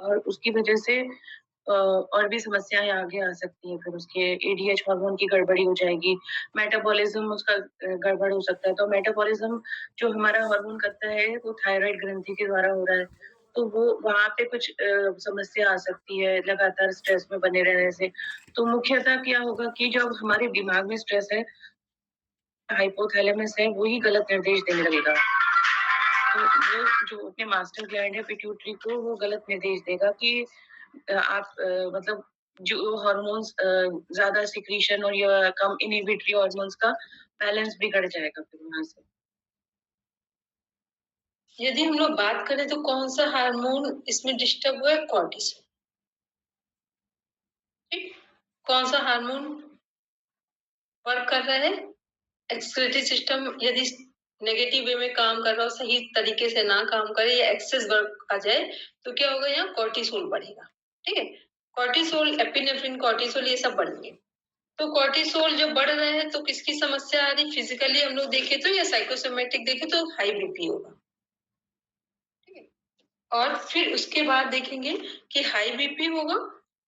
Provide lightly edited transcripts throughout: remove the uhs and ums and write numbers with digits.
और उसकी वजह से और भी समस्याएँ आगे आ सकती हैं। फिर उसके एडीएच हार्मोन की गड़बड़ी हो जाएगी, मेटाबॉलिज़्म उसका गड़बड़ हो सकता है। तो मेटाबॉलिज़्म जो हमारा हार्मोन करता है, वो थायरॉइड ग्रंथि के द्वारा हो रहा है। तो वो वहाँ पे कुछ समस्या आ सकती है लगातार स्ट्रेस में बने रहने से। तो मुख्यतः क्या होगा कि जब हमारे दिमाग में स्ट्रेस है, हाइपोथैलेमस है, वो ही गलत निर्देश देने लगेगा। तो वो जो अपने मास्टर ग्लैंड है पिट्यूटरी को वो गलत निर्देश देगा कि आप मतलब जो हार्मोन्स ज़्यादा सिक्रीशन और या कम इन्हिबिटरी हार्मोन्स का बैलेंस बिगड़ जाएगा फिर वहाँ से। यदि हम लोग बात करें तो कौन सा हार्मोन इसमें डिस्टर्ब हुआ है? कॉर्टिसोल। ठीक, कौन सा हार्मोन वर्क कर रहा है? एक्सक्रीटरी सिस्टम यदि नेगेटिव वे में काम कर रहा हो, सही तरीके से ना काम करे या एक्सेस वर्क आ जाए, तो क्या होगा? यहाँ कॉर्टिसोल बढ़ेगा। ठीक है, कॉर्टिसोल, एपिनेफ्रिन, कॉर्टिसोल ये सब बढ़ेंगे। तो कॉर्टिसोल जब बढ़ रहे हैं तो किसकी समस्या आ रही? फिजिकली हम लोग देखें तो या साइकोसोमेटिक देखें तो हाई बीपी होगा। ठीक है, और फिर उसके बाद देखेंगे कि हाई बीपी होगा,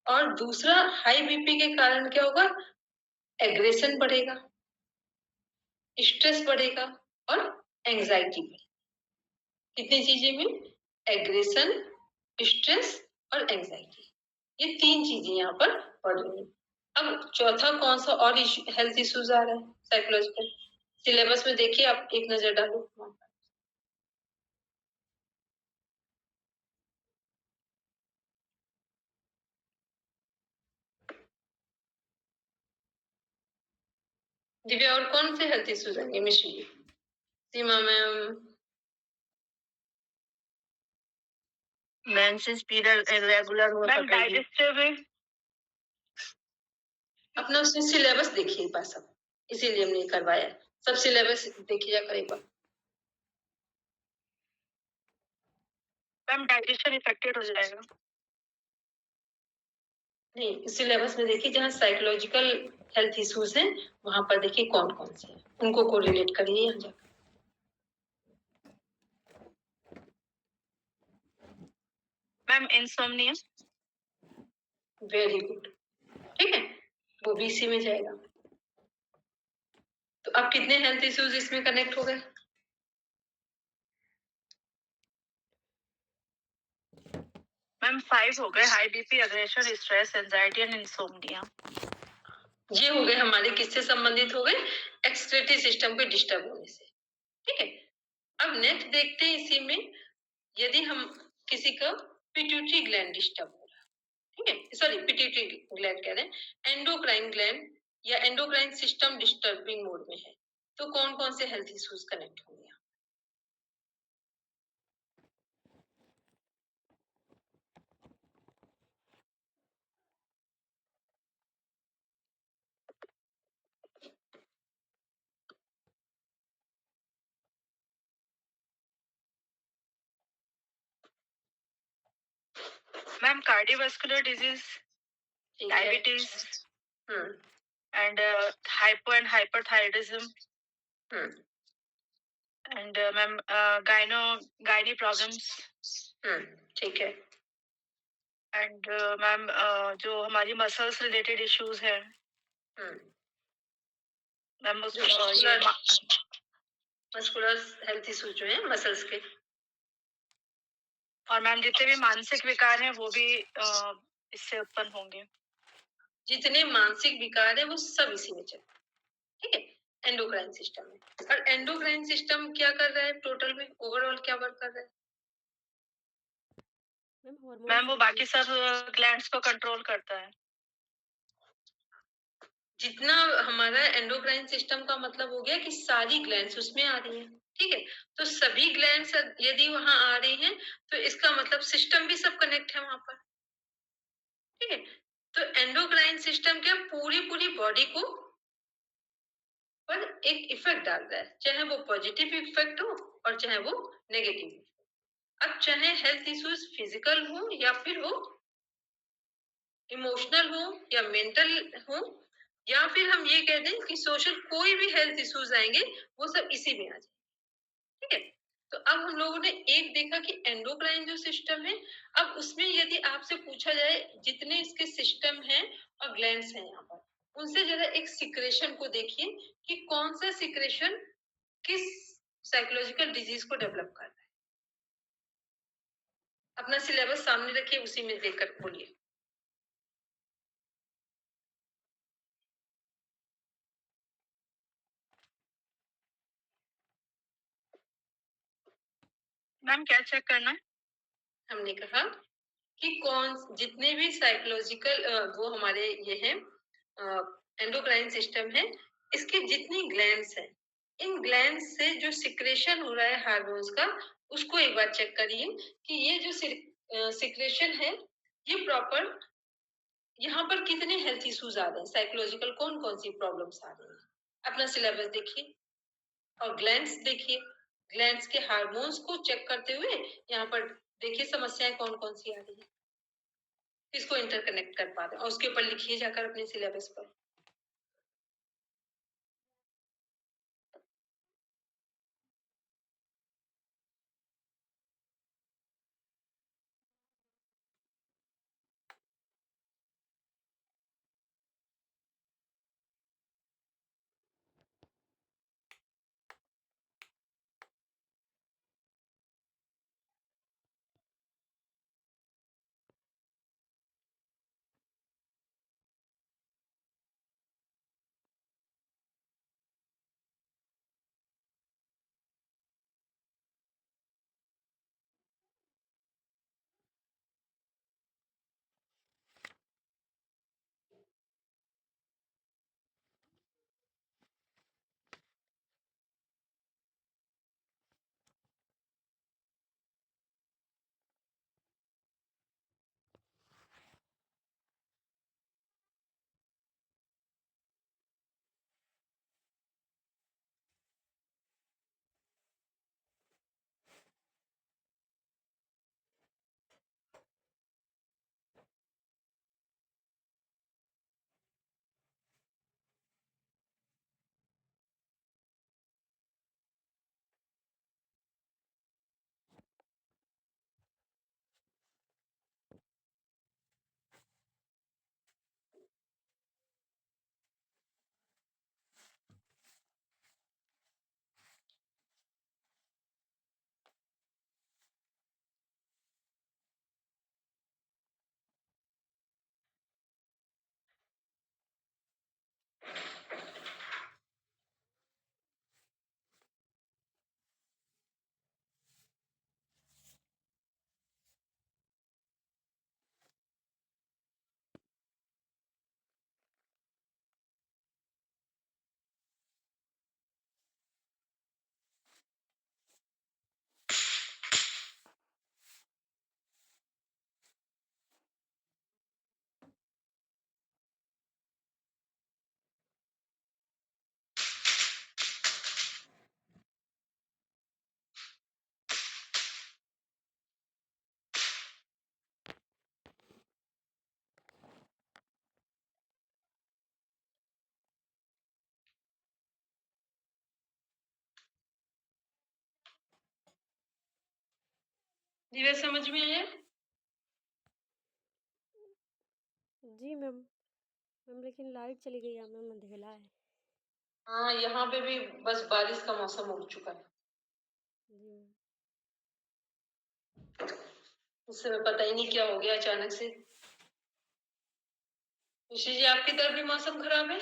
और दूसरा हाई बीपी के कारण क्या होगा? एग्रेशन बढ़ेगा, स्ट्रेस बढ़ेगा और एंजाइटी बढ़ेगी। कितनी चीजें में? एग्रेशन, स्ट्रेस और एंजाइटी, ये 3 चीजें यहाँ पर बढ़ रही हैं। अब चौथा कौन सा और हेल्थ इश्यूज आ रहा है साइकोलॉजिकल? सिलेबस में देखिए, आप एक नजर डालो। दिव्या, और कौन से हेल्थ इश्यूज आएंगे? मिश्री, सीमा मैम। मेंसेस पीरियड इरेगुलर हो मैम सकेगी। डाइजेस्टिव, अपना उसमें सिलेबस देखिए एक बार सब, इसीलिए हमने करवाया। सब सिलेबस देखिए जाकर एक बार। मैम डाइजेशन इफेक्टेड हो जाएगा। नहीं, सिलेबस में देखिए जहाँ साइकोलॉजिकल हेल्थ इश्यूज हैं, वहां पर देखिए कौन कौन से हैं, उनको कोरिलेट करिए यहाँ जाकर। Ma'am insomnia. वेरी गुड, ठीक है, वो भी इसी में जाएगा। तो अब कितने हेल्थ इश्यूज इसमें कनेक्ट हो गए? मैम 5 हो गए, high BP, aggression, stress, anxiety and insomnia. ये हो गए हमारे, किससे संबंधित हो गए? एक्सक्रीटरी सिस्टम के डिस्टर्ब होने से। ठीक है, अब नेक्स्ट देखते हैं इसी में, यदि हम किसी का पिट्यूटरी ग्लैंड डिस्टर्ब हो रहा है, ठीक है, सॉरी पिट्यूटरी ग्लैंड कह रहे हैं, एंडोक्राइन ग्लैंड या एंडोक्राइन सिस्टम डिस्टर्बिंग मोड में है, तो कौन कौन से हेल्थ इश्यूज कनेक्ट होंगे? Ma'am cardiovascular disease, diabetes and hypo and hyperthyroidism and ma'am gynae problems. ठीक है, एंड मैम जो हमारी मसल्स रिलेटेड इश्यूज है मैम, मस्कुलर हेल्थ इश्यूज जो है मसल्स के, और मैम जितने भी मानसिक विकार हैं वो भी इससे उत्पन्न होंगे। जितने मानसिक विकार है वो सब इसी में चले। ठीक है, एंडोक्राइन सिस्टम में। और एंडोक्राइन सिस्टम क्या कर रहा है टोटल में, ओवरऑल क्या वर्क कर रहा है? मैम वो बाकी सब ग्लैंड्स को कंट्रोल करता है। जितना हमारा एंडोक्राइन सिस्टम का मतलब हो गया कि सारी ग्लैंड्स उसमें आ रही हैं। ठीक है, तो सभी ग्लैंड्स यदि वहां आ रही हैं तो इसका मतलब सिस्टम भी सब कनेक्ट है वहां पर। ठीक है, तो एंडोक्राइन सिस्टम क्या पूरी पूरी बॉडी को पर एक इफेक्ट डाल रहा है, चाहे वो पॉजिटिव इफेक्ट हो और चाहे वो नेगेटिव। अब चाहे हेल्थ इश्यूज फिजिकल हो या फिर वो इमोशनल हो या मेंटल हो, या फिर हम ये कह दें कि सोशल, कोई भी हेल्थ इश्यूज आएंगे वो सब इसी में आ जाए। ठीक है, तो अब हम लोगों ने एक देखा कि एंडोक्राइन जो सिस्टम है, अब उसमें यदि आपसे पूछा जाए जितने इसके सिस्टम हैं और ग्लैंड्स हैं यहाँ पर, उनसे जरा एक सिक्रेशन को देखिए कि कौन सा सिक्रेशन किस साइकोलॉजिकल डिजीज को डेवलप कर रहा है। अपना सिलेबस सामने रखिए, उसी में देखकर बोलिए। मैम क्या चेक करना है? हमने कहा कि कौन जितने भी साइकोलॉजिकल वो हमारे ये हैं एंडोक्राइन सिस्टम है, इसके जितनी ग्लैंड्स हैं, इन ग्लैंड्स से जो सिक्रेशन हो रहा है हार्मोन्स का, उसको एक बार चेक करिए कि ये जो सिक्रेशन है, ये प्रॉपर यहाँ पर कितने हेल्थ इश्यूज आ रहे हैं, साइकोलॉजिकल कौन कौन सी प्रॉब्लम्स आ रही हैं। अपना सिलेबस देखिए और ग्लैंड्स देखिए, ग्लैंड्स के हार्मोन्स को चेक करते हुए यहाँ पर देखिए समस्याएं कौन कौन सी आ रही है, किसको इंटरकनेक्ट कर पा रहे हैं, और उसके ऊपर लिखिए जाकर अपने सिलेबस पर। दिव्या समझ में आया? जी मैम। मैम लेकिन लाइट चली गई है मैम, अंधेला है। हाँ, यहाँ पे भी बस बारिश का मौसम हो चुका है, जी मैम। उस समय पता ही नहीं क्या हो गया अचानक से। ऋषि जी, आपकी तरफ भी मौसम खराब है?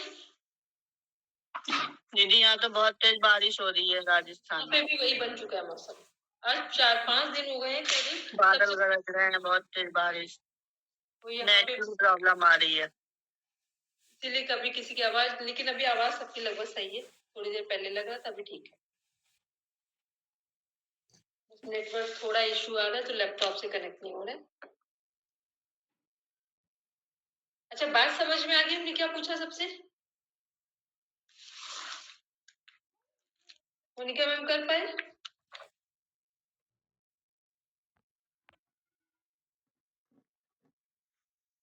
दीदी यहाँ तो बहुत तेज बारिश हो रही है राजस्थान यहाँ पे में। भी वही बन चुका है मौसम। आज 4-5 दिन हो गए हैं करीब, बादल गरज रहे हैं, बहुत तेज बारिश। नेट पे की प्रॉब्लम आ रही है। इसीलिए कभी किसी की आवाज, लेकिन अभी आवाज सबकी लगभग सही है, थोड़ी देर पहले लग रहा था, अभी ठीक है। नेटवर्क थोड़ा इशू आ रहा है तो लैपटॉप से कनेक्ट नहीं हो रहा है। अच्छा, बात समझ में आ गई? हमने क्या पूछा सबसे? मोनिका मैम कर पाए?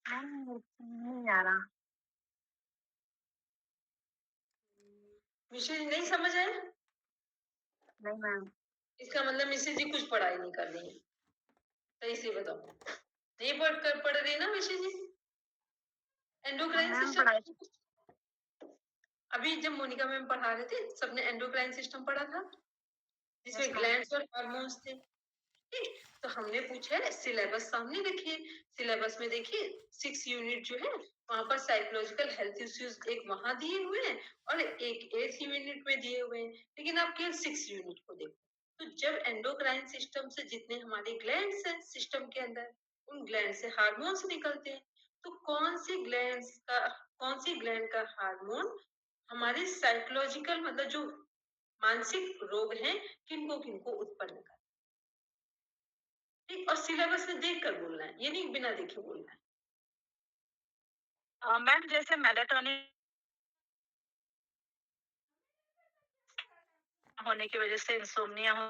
नहीं आ रहा। विषय नहीं समझ आया? नहीं मैम। इसका मतलब मिसेज जी कुछ पढ़ाई नहीं कर रही है, सही से बताओ। नहीं पढ़ रही ना मिसेज जी? एंडोक्राइन मैम सिस्टम पढ़ाई अभी जब मोनिका मैम पढ़ा रहे थे सबने एंडोक्राइन सिस्टम पढ़ा था, यस जिसमें मैम। ग्लैंड्स और हार्मोन्स थे। ठीक, तो हमने पूछा है सिलेबस सामने रखिए, सिलेबस में देखिए 6 यूनिट जो है वहां पर साइकोलॉजिकल हेल्थ इश्यूज एक वहां दिए हुए हैं और एक 8th यूनिट में दिए हुए हैं, लेकिन आप केवल 6 यूनिट को देखो। तो जब एंडोक्राइन सिस्टम से जितने हमारे ग्लैंड्स हैं सिस्टम के अंदर, उन ग्लैंड से हार्मोन्स निकलते हैं। तो कौन सी ग्लैंड का हार्मोन हमारे साइकोलॉजिकल मतलब जो मानसिक रोग हैं किनको किनको उत्पन्न कर, ठीक, और सिलेबस में देख कर बोलना है, ये नहीं बिना देखे बोलना है। मैम जैसे मेलाटोनिन होने की वजह से इंसोम्निया हो,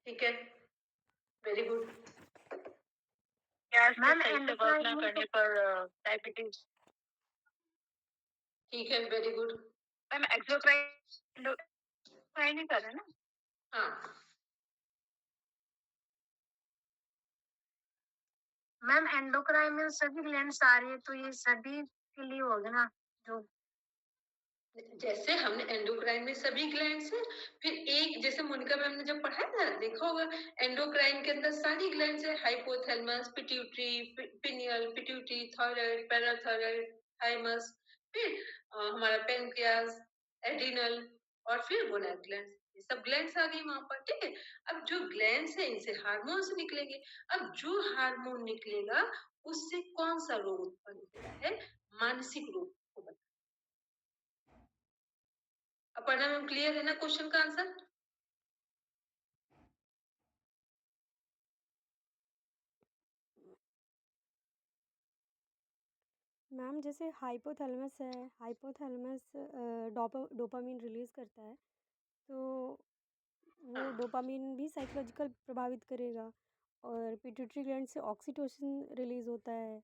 ठीक है, वेरी गुड। गैस मैम सही से वर्क ना करने पर डायबिटीज। ठीक है, very good. Ma'am exocrine try नहीं कर रहे ना? हाँ, मैम एंडोक्राइन में सभी ग्लैंड्स आ रही है तो ये सभी के लिए होगा ना जो। जैसे हमने एंडोक्राइन में सभी ग्लैंड्स हैं, फिर एक जैसे मोनिका मैम ने जब पढ़ा था देखा होगा एंडोक्राइन के अंदर सारी ग्लैंड्स है, hypothalamus, pituitary, pineal, pituitary, thyroid, parathyroid, thymus, फिर हमारा पेनक्रियास, एड्रिनल और फिर गोनाड ग्लैंड्स, ये सब ग्लैंड्स आ गई वहां पर, ठीक है। अब जो ग्लैंड्स है इनसे हार्मोन्स निकलेंगे, अब जो हार्मोन निकलेगा उससे कौन सा रोग उत्पन्न होता है, मानसिक रोग को बता। अपर्णा मैम क्लियर है ना क्वेश्चन का आंसर? मैम जैसे हाइपोथैलेमस है, हाइपोथैलेमस डोपामिन रिलीज़ करता है, तो वो हाँ, डोपामिन भी साइकोलॉजिकल प्रभावित करेगा। और पिट्यूटरी ग्लैंड से ऑक्सीटोसिन रिलीज़ होता है,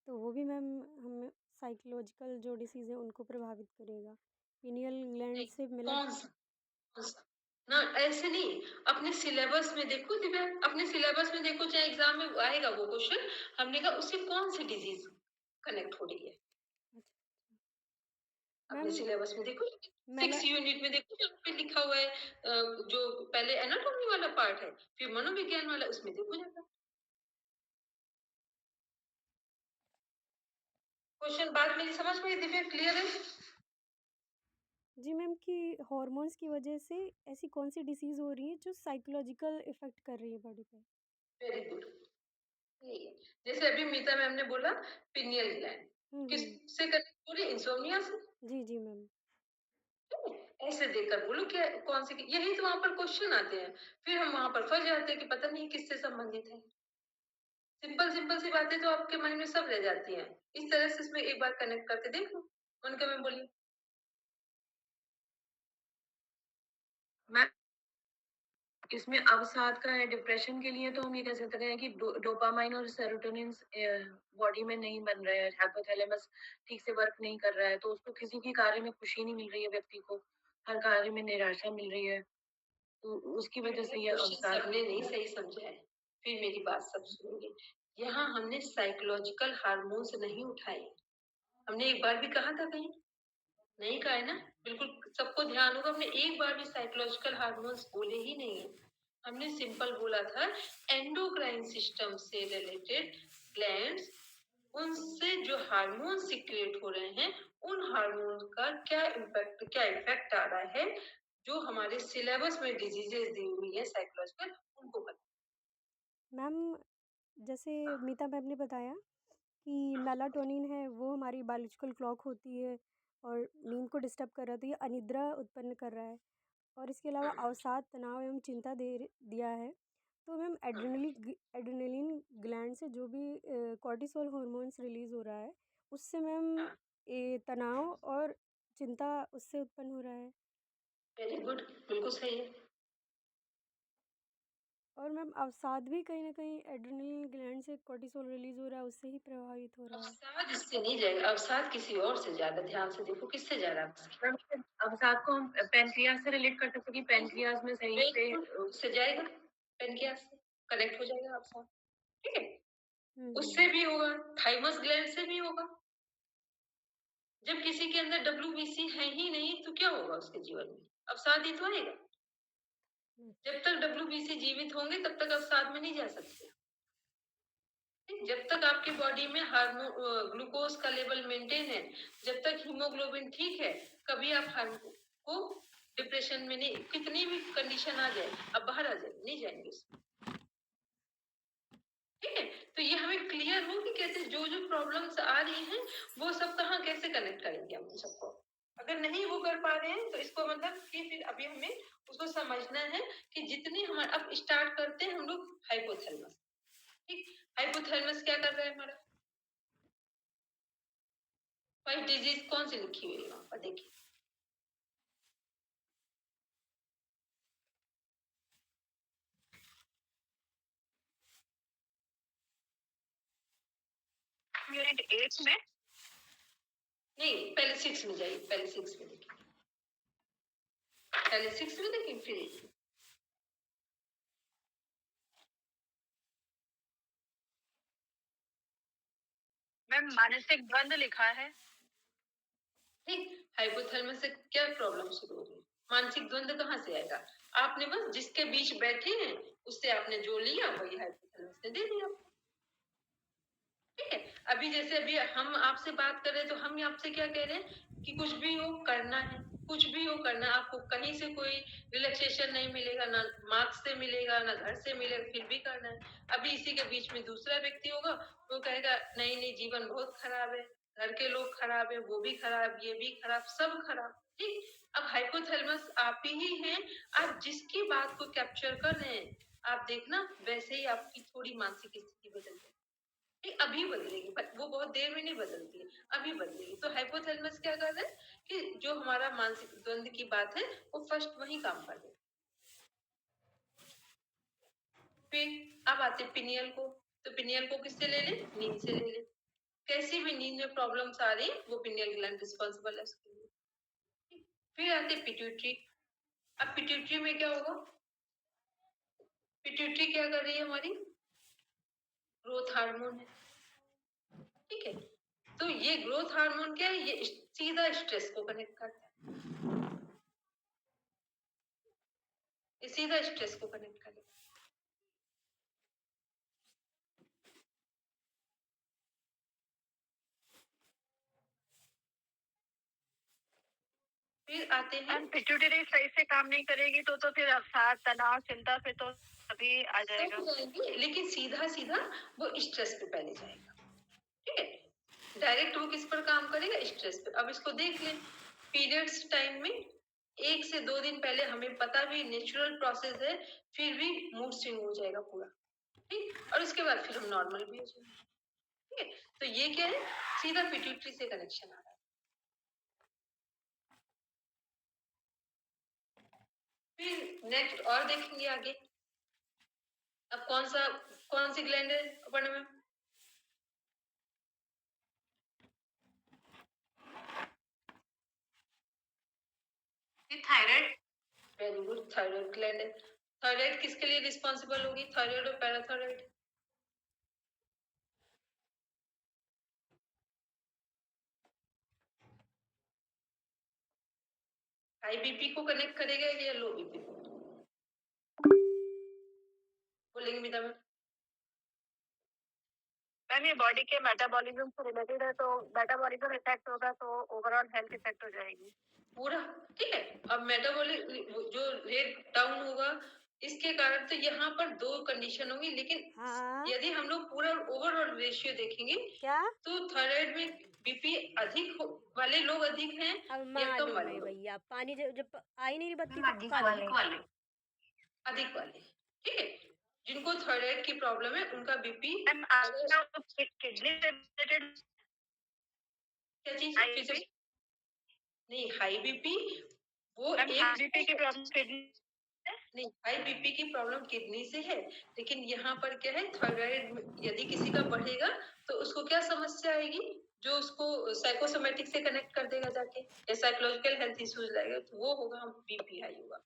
तो वो भी मैम हमें साइकोलॉजिकल जो डिसीज़ है उनको प्रभावित करेगा। पिनियल ग्लैंड नहीं, से कौन सा कौन सा? ना ऐसे नहीं, अपने सिलेबस में देखो दिव्या, अपने सिलेबस में देखो, चाहे एग्जाम में आएगा वो क्वेश्चन, हमने कहा उससे कौन सी डिजीज कनेक्ट हो रही है, अपने मैम सिलेबस में देखो, मेला 6 यूनिट में देखो जहाँ पे लिखा हुआ है जो पहले एनाटॉमी वाला पार्ट है फिर मनोविज्ञान वाला, उसमें देखो जाकर क्वेश्चन। बात मेरी समझ में आई दिव्या, क्लियर है? जी मैम कि हॉर्मोन्स की वजह से ऐसी कौन सी डिसीज़ हो रही है जो साइकोलॉजिकल इफ़ेक्ट कर रही है बॉडी पे? Very good. जैसे अभी मीता मैम ने बोला पिनियल ग्लैंड हुँ। किससे कनेक्ट हो रही है, इंसोम्निया से। जी, जी मैम। ऐसे देखकर बोलो क्या कौन सी, यही तो वहां पर क्वेश्चन आते हैं, फिर हम वहां पर फंस जाते हैं कि पता नहीं किससे संबंधित है। सिंपल सिंपल सी बातें तो आपके माइंड में सब रह जाती हैं, इस तरह से इसमें एक बार कनेक्ट करके देख लो। उनका मैं बोली मैम इसमें अवसाद का है, डिप्रेशन के लिए तो हम ये कह सकते हैं कि डोपामाइन और सेरोटोनिन बॉडी में नहीं बन रहे हैं, हाइपोथैलेमस ठीक से वर्क नहीं कर रहा है, तो उसको किसी भी कार्य में खुशी नहीं मिल रही है व्यक्ति को, हर कार्य में निराशा मिल रही है, तो उसकी वजह से ये क्वेश्चन अवसाद। सबने नहीं सही समझा है, फिर मेरी बात सब सुनेंगे। यहाँ हमने साइकोलॉजिकल हार्मोन्स नहीं उठाए, हमने एक बार भी कहा था कहीं, नहीं कहा है ना, बिल्कुल सबको ध्यान होगा, हमने एक बार भी साइकोलॉजिकल हार्मोन्स बोले ही नहीं है। हमने सिंपल बोला था एंडोक्राइन सिस्टम से रिलेटेड ग्लैंड्स, उनसे जो हार्मोन सिक्रिएट हो रहे हैं उन हार्मोन का क्या इफेक्ट आ रहा है, जो हमारे सिलेबस में डिजीजेस दी हुई है साइकोलॉजिकल, उनको बता। मैम जैसे हाँ, मीता मैम ने बताया कि मेलाटोनिन है वो हमारी बायोलॉजिकल क्लॉक होती है और नींद को डिस्टर्ब कर रहा है, तो ये अनिद्रा उत्पन्न कर रहा है। और इसके अलावा हाँ, अवसाद, तनाव एवं चिंता दिया है। तो मैम हाँ, एड्रेनलिन ग्लैंड से जो भी कॉर्टिसोल हार्मोन्स रिलीज़ हो रहा है, उससे मैम हाँ, ये तनाव और चिंता उससे उत्पन्न हो रहा है। वेरी गुड, बिल्कुल सही है। और मैम अवसाद भी कहीं न कहीं एड्रेनलिन ग्लैंड से कोर्टिसोल रिलीज़ हो रहा है, उससे ही प्रभावित हो रहा है। अवसाद इससे नहीं जाएगा, अवसाद किसी और से ज़्यादा ध्यान से देखो किससे जा रहा है अवसाद? मैम अवसाद को हम पैनक्रियाज से रिलेट कर सकते हैं कि पैनक्रियाज में सही से बिल्कुल, उससे जाएगा, पैनक्रियाज से कनेक्ट हो जाएगा अवसाद, ठीक है? उससे हुँ। भी होगा, थाइमस ग्लैंड से भी होगा। जब किसी के अंदर डब्ल्यूबीसी है ही नहीं तो क्या होगा उसके जीवन में? अवसाद ही तो आएगा। जब तक डब्ल्यूबीसी जीवित होंगे तब तक अवसाद में नहीं जा सकते। ठीक? जब तक आपकी बॉडी में ग्लूकोज का लेवल मेंटेन है, जब तक हीमोग्लोबिन ठीक है, कभी आप को डिप्रेशन में नहीं, कितनी भी कंडीशन आ जाए, आप बाहर आ जाए, नहीं जाएंगे उसमें। ठीक है, तो ये हमें क्लियर हो कि कैसे जो जो प्रॉब्लम्स आ रही हैं वो सब कहाँ कैसे कनेक्ट करेंगे हम उन सबको। अगर नहीं वो कर पा रहे हैं तो इसको मतलब कि फिर अभी हमें उसको समझना है कि जितनी हम अब स्टार्ट करते हैं हम लोग हाइपोथैलेमस। ठीक, हाइपोथैलेमस क्या कर रहा है हमारा? भाई डिजीज कौन सी लिखी हुई है वहां पर देखिए। यूनिट 8 में नहीं, पहले 6 में जाइए, पहले 6 में देखिए, पहले 6 में देखिए फिर 8 में। मैम मानसिक द्वंद लिखा है। ठीक, हाइपोथैलेमस से क्या प्रॉब्लम शुरू हो रही है? मानसिक द्वंद कहाँ से आएगा? आपने बस जिसके बीच बैठे हैं उससे आपने जो लिया वही हाइपोथैलेमस ने दे दिया आपको। ठीक है, अभी जैसे अभी हम आपसे बात कर रहे हैं तो हम आपसे क्या कह रहे हैं कि कुछ भी हो करना है, कुछ भी हो करना है, आपको कहीं से कोई रिलैक्सेशन नहीं मिलेगा, ना मार्क्स से मिलेगा, ना घर से मिलेगा, फिर भी करना है। अभी इसी के बीच में दूसरा व्यक्ति होगा, वो कहेगा नहीं नहीं जीवन बहुत खराब है, घर के लोग खराब है, वो भी खराब, ये भी खराब, सब खराब। ठीक, अब हाइपोथैलेमस आप ही हैं, आप जिसकी बात को कैप्चर कर रहे हैं, आप देखना वैसे ही आपकी थोड़ी मानसिक स्थिति बदल जाएगी। अभी बदलेगी, बट वो बहुत देर में नहीं बदलती है, अभी बदलेगी। तो हाइपोथैलेमस क्या कर रहा है कि जो हमारा मानसिक द्वंद की बात है वो फर्स्ट वही काम कर दे। फिर अब आते पिनियल को, तो पिनियल को किससे ले ले? नींद से ले ले। कैसी भी नींद में प्रॉब्लम्स आ रही वो पिनियल ग्लैंड रिस्पॉन्सिबल है उसके लिए। फिर आते पिट्यूटरी। अब पिट्यूटरी में क्या होगा? पिट्यूटरी क्या कर रही है हमारी? ग्रोथ हार्मोन है। ठीक है, तो ये ग्रोथ हार्मोन क्या है? ये सीधा स्ट्रेस को कनेक्ट करता है, ये सीधा स्ट्रेस को कनेक्ट करेगा। फिर आते हैं पिट्यूटरी सही से काम नहीं करेगी तो फिर अवसाद, तनाव, चिंता पे तो अभी आ जाएगा, लेकिन सीधा सीधा वो स्ट्रेस पे पहले जाएगा। ठीक है, डायरेक्ट वो किस पर काम करेगा? स्ट्रेस पे। अब इसको देख लें, पीरियड्स टाइम में 1 से 2 दिन पहले हमें पता भी नेचुरल प्रोसेस है, फिर भी मूड स्विंग हो जाएगा पूरा। ठीक, और उसके बाद फिर हम नॉर्मल भी हो जाएंगे। ठीक है, तो ये क्या है? सीधा पिट्यूटरी से कनेक्शन आ रहा है। फिर नेक्स्ट और देखेंगे आगे। अब कौन सी ग्लैंड है अपने में? Thyroid. Very good, thyroid gland है। थायराइड किसके लिए रिस्पॉन्सिबल होगी? थायराइड और पैराथायराइड। हाई बीपी को कनेक्ट करेगा या लो बीपी को? बोलेंगे मिता मैम? मैम ये बॉडी के मेटाबॉलिज्म से रिलेटेड है, तो मेटाबॉलिज्म इफेक्ट होगा तो ओवरऑल हेल्थ इफेक्ट हो जाएगी पूरा। ठीक है, अब मेटाबॉलिज्म जो रेट डाउन होगा इसके कारण तो यहाँ पर 2 कंडीशन होगी, लेकिन हाँ। यदि हम लोग पूरा ओवरऑल रेशियो देखेंगे क्या? तो थायराइड में बीपी अधिक वाले लोग अधिक हैं अब या कम मालूम वाले नहीं लोग? भैया, पानी जब आ ही नहीं रही बत्ती तो अधिक कहाँ वाले। लगी? अधिक वाले। ठीक है, जिनको थायराइड की प्रॉब्लम है उनका बीपी किडनी से रिलेटेड क्या चीज? फिर से नहीं, हाई बीपी वो एक बीपी की प्रॉब्लम किडनी नहीं, हाई बीपी की प्रॉब्लम किडनी से है, लेकिन यहाँ पर क्या है, थायराइड यदि किसी का बढ़ेगा तो उसको क्या समस्या आएगी, जो उसको साइकोसोमेटिक से कनेक्ट कर देगा जाके, या साइकोलॉजिकल हेल्थ इश्यूज लाएगा, तो वो होगा बीपी हाई होगा।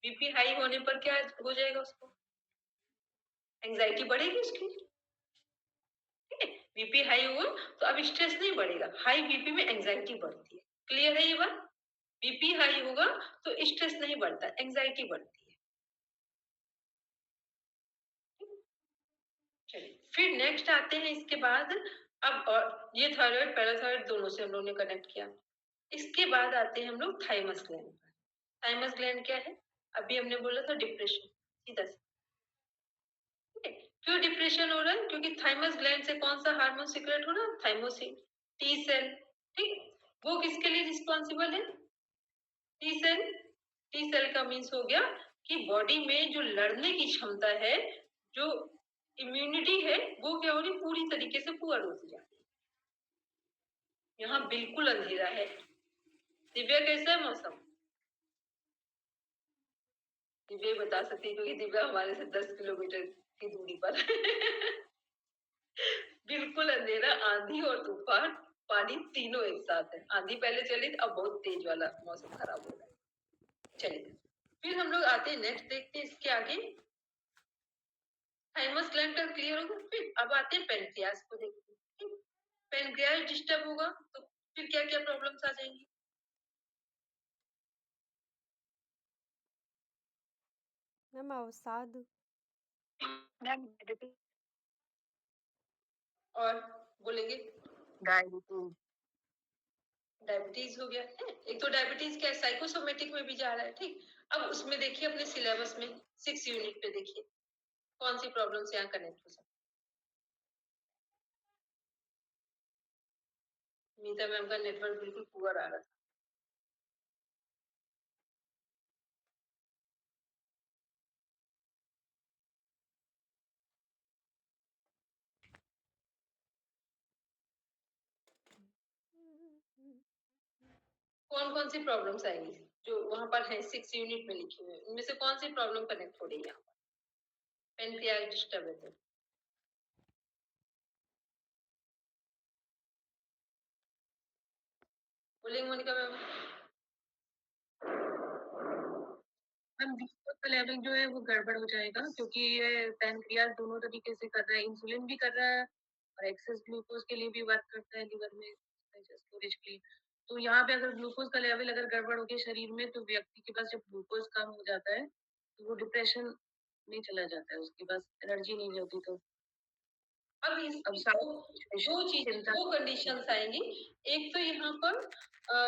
बीपी हाई होने पर क्या हो जाएगा, उसको एंजाइटी बढ़ेगी उसकी, ठीक है। बीपी हाई हुआ तो अब स्ट्रेस नहीं बढ़ेगा, हाई बीपी में एंजाइटी बढ़ती है, क्लियर है ये बात। बीपी हाई होगा तो स्ट्रेस नहीं बढ़ता, एंजाइटी बढ़ती है। चलिए, फिर नेक्स्ट आते हैं इसके बाद। अब और ये थायराइड पैराथायराइड दोनों से हम लोग ने कनेक्ट किया। इसके बाद आते हैं हम लोग थाइमस ग्लैंड पर। थाइमस ग्लैंड क्या है, अभी हमने बोला था डिप्रेशन, सीधा सा, ठीक है। क्यों डिप्रेशन हो रहा है, क्योंकि थाइमस ग्लैंड से कौन सा हार्मोन सीक्रेट हो रहा है, थाइमोसिन, टी सेल, ठीक। वो किसके लिए रिस्पॉन्सिबल है, टी सेल। टी सेल का मीन्स हो गया कि बॉडी में जो लड़ने की क्षमता है, जो इम्यूनिटी है, वो क्या हो रही, पूरी तरीके से पुअर होती जा रही है। यहाँ बिल्कुल अंधेरा है। दिव्या कैसा है मौसम, दिव्या ही बता सकती है, क्योंकि दिव्या हमारे से 10 किलोमीटर की दूरी पर बिल्कुल अंधेरा, आंधी और तूफान, पानी तीनों एक साथ है। आंधी पहले चली, अब बहुत तेज वाला मौसम खराब हो रहा है। चलिए, फिर हम लोग आते हैं नेक्स्ट, देखते हैं इसके आगे। थाइमस ग्लैंड का क्लियर होगा, फिर अब आते हैं पेनक्रियास को देखते हैं। पेनक्रियास डिस्टर्ब होगा तो फिर क्या क्या प्रॉब्लम्स आ जाएंगी। मैम अवसाद, और बोलेंगे डायबिटीज, डायबिटीज हो गया है। एक तो डायबिटीज क्या साइकोसोमेटिक में भी जा रहा है, ठीक। अब उसमें देखिए अपने सिलेबस में 6 यूनिट पे देखिए कौन सी प्रॉब्लम्स यहाँ कनेक्ट हो सकती है। मीता मैम का नेटवर्क बिल्कुल पुअर आ रहा था। कौन कौन सी प्रॉब्लम्स आएंगी जो वहां पर है 6 यूनिट में लिखी हुई है, उनमें से कौन सी प्रॉब्लम कनेक्ट हो रही है यहाँ पर, पेनक्रियास डिस्टर्ब है तो। बोलेंगे मोनिका मैम। मैम ग्लूकोज का लेवल जो है वो गड़बड़ हो जाएगा, क्योंकि ये पैनक्रियास दोनों तरीके से कर रहा है, इंसुलिन भी कर रहा है और एक्सेस ग्लूकोज के लिए भी वर्क करता है लिवर में स्टोरेज के लिए। तो यहाँ पे अगर ग्लूकोज का लेवल अगर गड़बड़ हो गया शरीर में, तो व्यक्ति के पास जब ग्लूकोज कम हो जाता है तो वो डिप्रेशन में चला जाता है, उसके पास एनर्जी नहीं होती। तो अब दो कंडीशंस आएंगी। एक तो यहाँ पर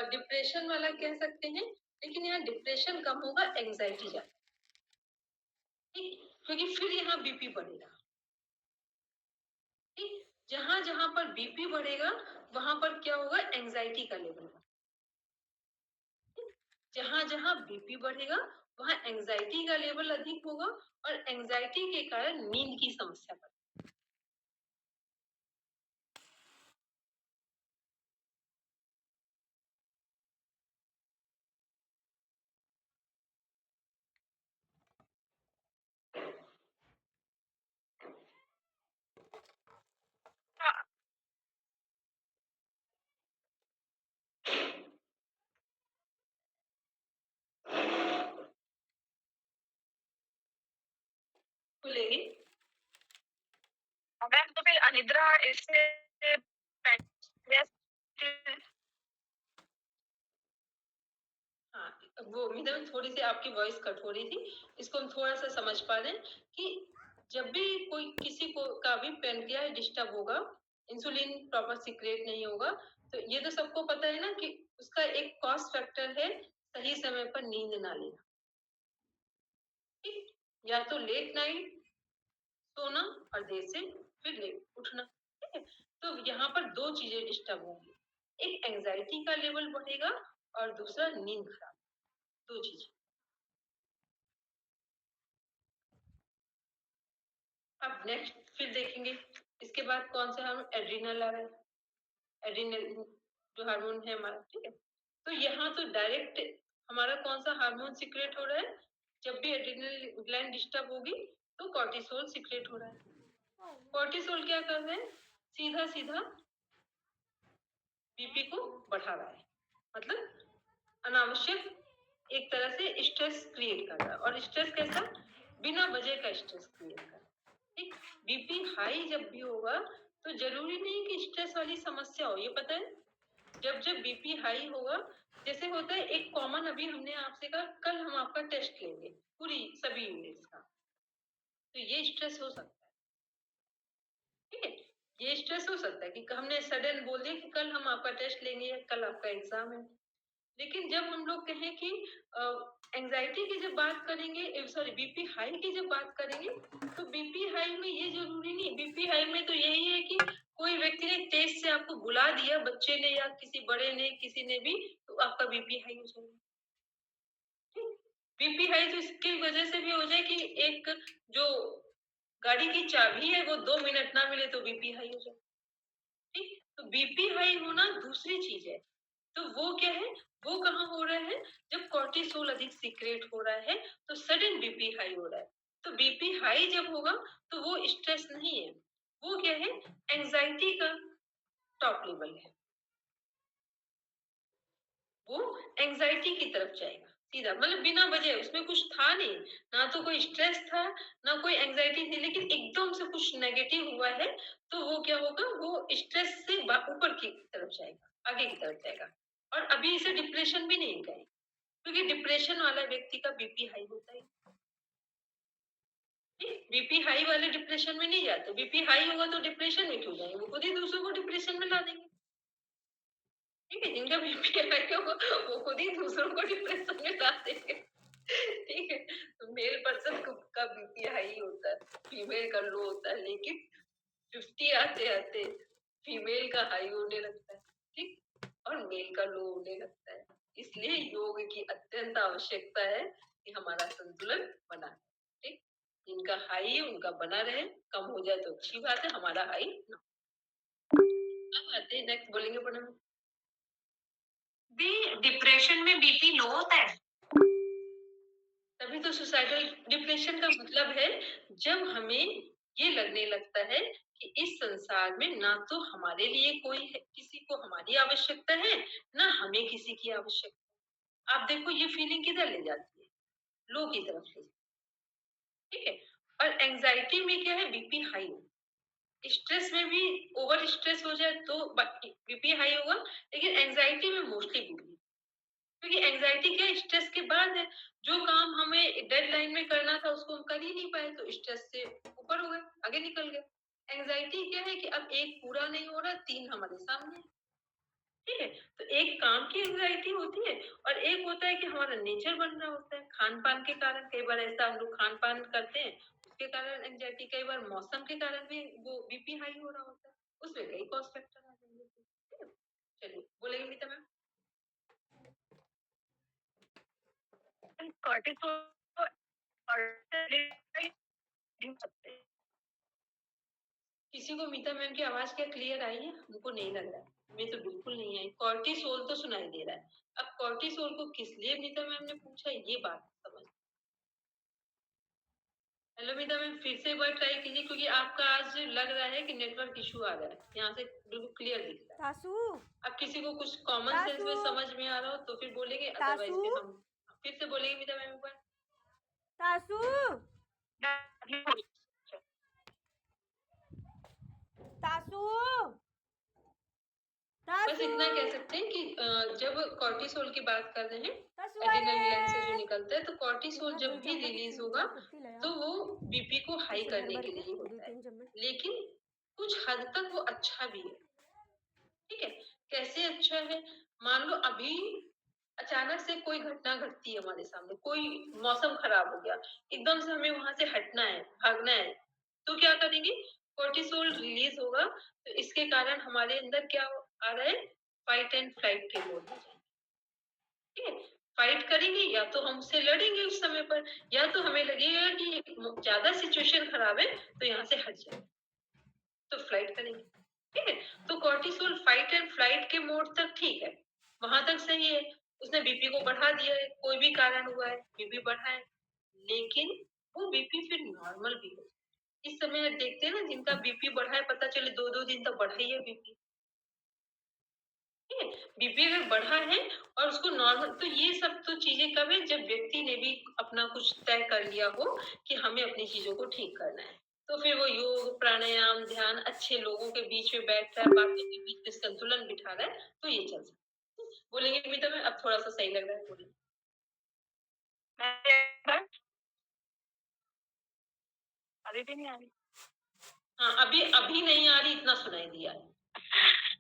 डिप्रेशन वाला कह सकते हैं, लेकिन यहाँ डिप्रेशन कम होगा, एंजाइटी ज्यादा, ठीक, क्योंकि फिर यहाँ बीपी बढ़ेगा, ठीक। जहां जहां पर बीपी बढ़ेगा वहां पर क्या होगा, एंजाइटी का लेवल बढ़ेगा। जहां जहां बीपी बढ़ेगा वहां एंजाइटी का लेवल अधिक होगा, और एंजाइटी के कारण नींद की समस्या बढ़ेगी। खुलेगी मैम, तो फिर अनिद्रा इससे हाँ, वो उम्मीद है थोड़ी सी आपकी वॉइस कट हो रही थी, इसको हम थोड़ा सा समझ पा रहे हैं कि जब भी कोई किसी को का भी पेनक्रियास डिस्टर्ब होगा, इंसुलिन प्रॉपर सीक्रेट नहीं होगा, तो ये तो सबको पता है ना कि उसका एक कॉस्ट फैक्टर है सही समय पर नींद ना लेना, ठीक। या तो लेट नाइट सोना और देर से फिर लेट उठना, ठीक है। तो यहाँ पर दो चीजें डिस्टर्ब होंगी, एक एंजाइटी का लेवल बढ़ेगा और दूसरा नींद खराब, दो चीजें। अब नेक्स्ट फिर देखेंगे इसके बाद कौन सा हार्मोन, एड्रिनल आ रहा है, एड्रिनल जो हार्मोन है हमारा, ठीक है। तो यहाँ तो डायरेक्ट हमारा कौन सा हार्मोन सीक्रेट हो रहा है, जब भी एड्रिनल ग्लैंड डिस्टर्ब होगी तो कॉर्टिसोल सिक्रेट हो रहा है। कॉर्टिसोल क्या कर रहे हैं, सीधा सीधा बीपी को बढ़ा रहा है, मतलब अनावश्यक एक तरह से स्ट्रेस क्रिएट कर रहा है। और स्ट्रेस कैसा, बिना वजह का स्ट्रेस क्रिएट कर रहा है। ठीक, बीपी हाई जब भी होगा तो जरूरी नहीं कि स्ट्रेस वाली समस्या हो, ये पता है। जब जब बीपी हाई होगा, जैसे होता है एक कॉमन, अभी हमने आपसे कहा कल हम आपका टेस्ट लेंगे पूरी सभी यूनिट्स का, तो ये स्ट्रेस हो सकता है। ठीक है, ये स्ट्रेस हो सकता है कि हमने सडन बोल दिया कि कल हम आपका टेस्ट लेंगे या कल आपका एग्जाम है। लेकिन जब हम लोग कहें कि एंजाइटी की जब बात करेंगे, सॉरी बीपी हाई की जब बात करेंगे, तो बीपी हाई में ये जरूरी नहीं, बीपी हाई में तो यही है कि कोई व्यक्ति ने तेज से आपको बुला दिया, बच्चे ने या किसी बड़े ने, किसी ने भी, तो आपका बीपी हाई हो जाएगा। बीपी हाई तो इसकी वजह से भी हो जाए कि एक जो गाड़ी की चाबी है वो 2 मिनट ना मिले तो बीपी हाई हो जाए। ठीक, तो बीपी हाई होना दूसरी चीज है। तो वो क्या है, वो कहाँ हो रहा है, जब कॉर्टिसोल अधिक सीक्रेट हो रहा है तो सडन बीपी हाई हो रहा है। तो बीपी हाई जब होगा तो वो स्ट्रेस नहीं है, वो क्या है, एंजाइटी का टॉप लेवल है, वो एंजाइटी की तरफ जाएगा सीधा, मतलब बिना वजह, उसमें कुछ था नहीं, ना तो कोई स्ट्रेस था ना कोई एंजाइटी थी, लेकिन एकदम से कुछ नेगेटिव हुआ है तो वो क्या होगा, वो स्ट्रेस से ऊपर की तरफ जाएगा, आगे की तरफ जाएगा। और अभी इसे डिप्रेशन भी नहीं कहें, क्योंकि डिप्रेशन वाला व्यक्ति का बीपी हाई होता है। बीपी हाई वाले डिप्रेशन में नहीं जाते, बीपी हाई होगा तो डिप्रेशन में क्यों जाएंगे, वो खुद ही दूसरों को डिप्रेशन में ला देंगे। ठीक है, जिनका बीपी हाई होगा वो खुद ही दूसरों को डिप्रेशन में ला देंगे। ठीक है, तो मेल पर्सन का बीपी हाई होता है, फीमेल का लो होता है, लेकिन 50 आते आते फीमेल का हाई होने लगता है, ठीक, और मेल का लो होने लगता है। इसलिए योग की अत्यंत आवश्यकता है कि हमारा संतुलन बना रहे। ठीक, जिनका हाई है उनका बना रहे, कम हो जाए तो अच्छी बात है, हमारा हाई ना। अब आते हैं नेक्स्ट, बोलेंगे पढ़ा भी, डिप्रेशन में बीपी लो होता है, तभी तो सुसाइडल डिप्रेशन का मतलब है जब हमें ये लगने लगता है कि इस संसार में ना तो हमारे लिए कोई है, किसी को हमारी आवश्यकता है, ना हमें किसी की आवश्यकता। आप देखो ये फीलिंग किधर ले जाती है, लो की तरफ ले जाती है। ठीक है, और एंजाइटी में क्या है, बीपी हाई हो, स्ट्रेस में भी ओवर स्ट्रेस हो जाए तो बीपी हाई होगा, लेकिन एंजाइटी में मोस्टली बीपी, क्योंकि एंजाइटी क्या है, स्ट्रेस के बाद है, जो काम हमें डेडलाइन में करना था उसको हम कर ही नहीं पाए तो स्ट्रेस से ऊपर हो गए, आगे निकल गए। एंजाइटी क्या है कि अब एक पूरा नहीं हो रहा, 3 हमारे सामने है। ठीक है, तो एक काम की एंजाइटी होती है और एक होता है कि हमारा नेचर बन रहा होता है, खान पान के कारण, कई बार ऐसा हम लोग खान पान करते हैं उसके कारण एंजाइटी, कई बार मौसम के कारण भी वो बीपी हाई हो रहा होता है, उसमें कई कॉज फैक्टर आ जाएंगे। ठीक है? चलिए बोलेंगे मीता मैम। कॉर्टिसोल किसी को मीता मैम की आवाज क्या क्लियर आई है, हमको नहीं लग रहा है, हमें तो बिल्कुल नहीं आई। कॉर्टिसोल तो सुनाई दे रहा है, अब कॉर्टिसोल को किस लिए मीता मैम ने पूछा ये बात समझ। हेलो मीता मैम, फिर से एक बार ट्राई कीजिए, क्योंकि आपका आज लग रहा है कि नेटवर्क इशू आ रहा है, यहाँ से बिल्कुल क्लियर दिख रहा है। तासू, अब किसी को कुछ कॉमन सेंस में समझ में आ रहा हो तो फिर बोलेंगे, अदरवाइज तासू, फिर हम फिर से बोलेंगे मीता मैम एक बार। तासू, तासू, बस इतना कह सकते हैं कि जब कॉर्टिसोल की बात कर रहे हैं, तासू एड्रिनल ग्लैंड से जो अरे निकलता है, तो कॉर्टिसोल जब भी रिलीज होगा तो वो बीपी को हाई करने के लिए होता है, लेकिन कुछ हद तक वो अच्छा भी है। ठीक है, कैसे अच्छा है, मान लो अभी अचानक से कोई घटना घटती है हमारे सामने, कोई मौसम खराब हो गया, एकदम से हमें वहां से हटना है, भागना है, तो क्या करेंगे, कॉर्टिसोल रिलीज होगा, तो इसके कारण हमारे अंदर क्या आ रहा है, फाइट एंड फ्लाइट के मोड में जाएंगे। ठीक है, फाइट करेंगे, या तो हमसे लड़ेंगे उस समय पर, या तो हमें लगेगा कि ज्यादा सिचुएशन खराब है तो यहाँ से हट जाए, तो फ्लाइट करेंगे। ठीक है, तो कॉर्टिसोल फाइट एंड फ्लाइट के मोड तक ठीक है, वहां तक सही है, उसने बीपी को बढ़ा दिया है, कोई भी कारण हुआ है बीपी बढ़ा है, लेकिन वो बीपी फिर नॉर्मल भी हो। इस समय देखते हैं ना जिनका बीपी बढ़ा है, पता चले 2-2 दिन तक बढ़ा ही है बीपी। ठीक है? बीपी अगर बढ़ा है और उसको नॉर्मल, तो ये सब तो चीजें कब है, जब व्यक्ति ने भी अपना कुछ तय कर लिया हो कि हमें अपनी चीजों को ठीक करना है। तो फिर वो योग, प्राणायाम, ध्यान अच्छे लोगों के बीच में बैठ रहा है, बातों के बीच में संतुलन बिठा रहा है, तो ये चल सकता है। बोलेंगे अमिता मैम अब थोड़ा सा सही लग रहा है, बोलिए। अभी भी नहीं आ रही? हाँ, अभी अभी नहीं आ रही, इतना सुनाई दिया है।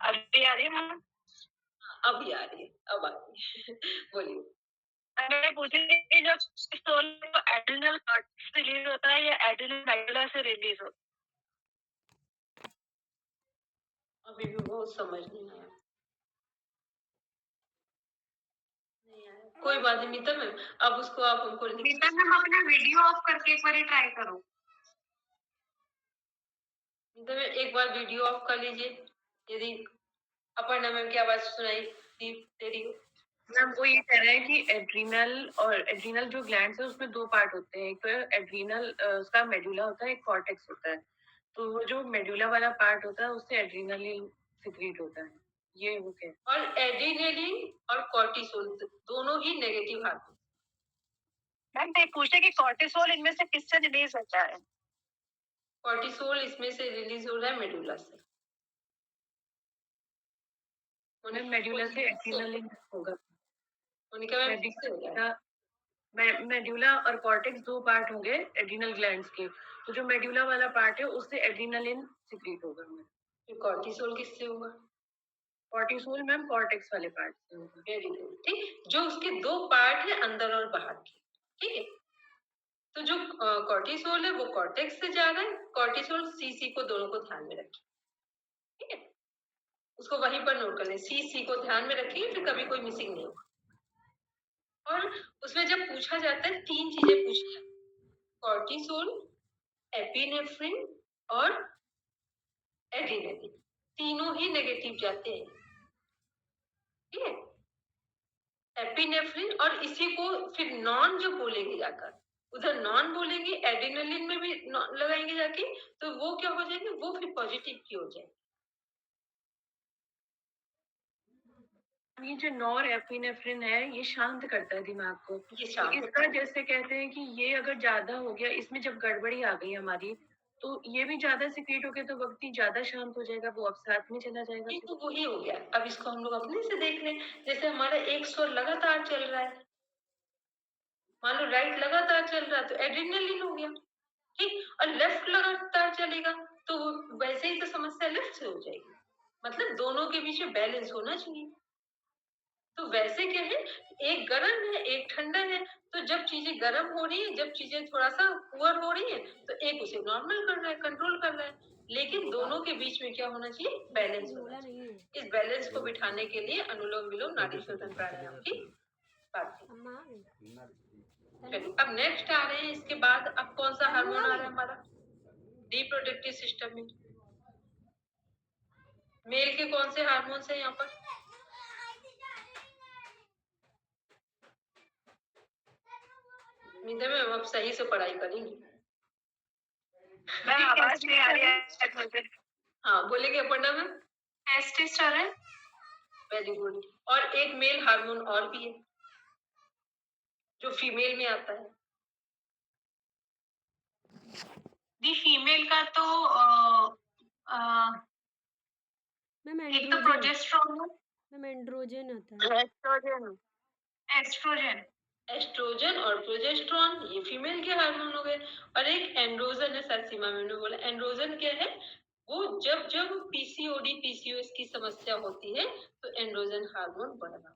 अभी आ रही है मैम? हाँ, अभी आ रही है, अब आ रही है। बोलिए। मैं पूछ रही थी कि जब कोर्टिसोल को एड्रिनल कॉर्टेक्स से रिलीज होता है या एड्रिनल मेडुला से रिलीज होता है? अभी भी बहुत समझ नहीं आया। कोई बात नहीं मीता मैम, अब उसको आप हमको मीता मैम अपना वीडियो ऑफ करके एक बार ट्राई करो। मीता मैम एक बार वीडियो ऑफ कर लीजिए, यदि अपर्णा मैम की आवाज सुनाई दे रही हो। मैम वो ये कह रहे हैं कि एड्रीनल जो ग्लैंड्स है उसमें दो पार्ट होते हैं, एक तो एड्रीनल उसका मेडुला होता है, एक कॉर्टेक्स होता है। तो वो जो मेडुला वाला पार्ट होता है उससे एड्रीनलिन सिक्रीट होता है, ये वो कह। और एड्रीनलिन और कॉर्टिसोल दोनों ही नेगेटिव हार्मोन। मैम मैं पूछे कि कॉर्टिसोल इनमें से किससे रिलीज होता है? कॉर्टिसोल इसमें से रिलीज हो रहा है मेडुला से। मेडुला से एड्रीनलिन होगा। मोनिका मैम किससे हो रहा है? मेडुला और कॉर्टेक्स दो पार्ट होंगे एड्रीनल ग्लैंड्स के, तो जो मेडुला वाला पार्ट है उससे एड्रीनलिन सिक्रीट होगा। फिर कॉर्टिसोल किससे होगा? कॉर्टिसोल मैम कॉर्टेक्स वाले पार्ट से होगा। वेरी गुड, ठीक। जो उसके दो पार्ट है, अंदर और बाहर के, ठीक है। तो जो कॉर्टिसोल है वो कॉर्टेक्स से जा रहा है, कॉर्टिसोल सीसी को, दोनों को ध्यान में रखिए, ठीक है। उसको वहीं पर नोट कर लें, सी को ध्यान में रखिए, फिर कभी कोई मिसिंग नहीं होगा। और उसमें जब पूछा जाता है, तीन चीजें पूछी जाती है, कॉर्टिसोल, एपिनेफ्रिन और एड्रेनालिन, तीनों ही नेगेटिव जाते हैं, ठीक है। एपिनेफ्रिन और इसी को फिर नॉन जो बोलेंगे जाकर, उधर नॉन बोलेंगे, एड्रेनालिन में भी लगाएंगे जाके, तो वो क्या हो जाएंगे, वो फिर पॉजिटिव की हो जाएंगे। ये जो नॉर एपिनेफ्रिन है ये शांत करता है दिमाग को। ये तो शांत इसका जैसे कहते हैं कि ये अगर ज्यादा हो गया, इसमें जब गड़बड़ी आ गई हमारी, तो ये भी ज्यादा सिक्रीट हो गया तो व्यक्ति ज्यादा शांत हो जाएगा, वो अब साथ में चला जाएगा। ये तो वही हो गया। अब इसको हम लोग अपने से देख लें, जैसे हमारा एक स्वर लगातार चल रहा है, मान लो राइट लगातार चल रहा है तो एड्रेनालिन हो गया, ठीक। और लेफ्ट लगातार चलेगा तो वैसे ही तो समस्या लेफ्ट से हो जाएगी। मतलब दोनों के बीच में बैलेंस होना चाहिए। तो वैसे क्या है, एक गर्म है एक ठंडा है, तो जब चीजें गर्म हो रही है, जब चीजें थोड़ा सा पुअर हो रही है, तो एक उसे नॉर्मल कर रहा है, कंट्रोल कर रहा है। लेकिन दोनों के बीच में क्या होना चाहिए, बैलेंस होना चाहिए। इस बैलेंस को बिठाने के लिए अनुलोम विलोम नाड़ी शोधन प्राणायाम की बात की। चलिए अब नेक्स्ट आ रहे हैं, इसके बाद अब कौन सा हार्मोन आ रहा है हमारा रिप्रोडक्टिव सिस्टम में? मेल के कौन से हार्मोन्स है यहाँ पर? मीता मैम अब सही से पढ़ाई करेंगी। मैं आवाज नहीं आ रही है। हाँ बोलेंगे Aparna ma'am. Testosterone. Very good. और एक मेल हार्मोन और भी है जो फीमेल में आता है। दी फीमेल का तो मैम एक तो एंड्रोजन, प्रोजेस्टेरोन, मैम एंड्रोजन आता है। एस्ट्रोजन, एस्ट्रोजन, एस्ट्रोजन और प्रोजेस्टेरोन ये फीमेल के हार्मोन हो गए। और एक एंड्रोजन है, शायद सीमा मैम ने बोला। एंड्रोजन क्या है, वो जब जब पीसीओडी पीसीओएस की समस्या होती है तो एंड्रोजन हार्मोन बढ़ना,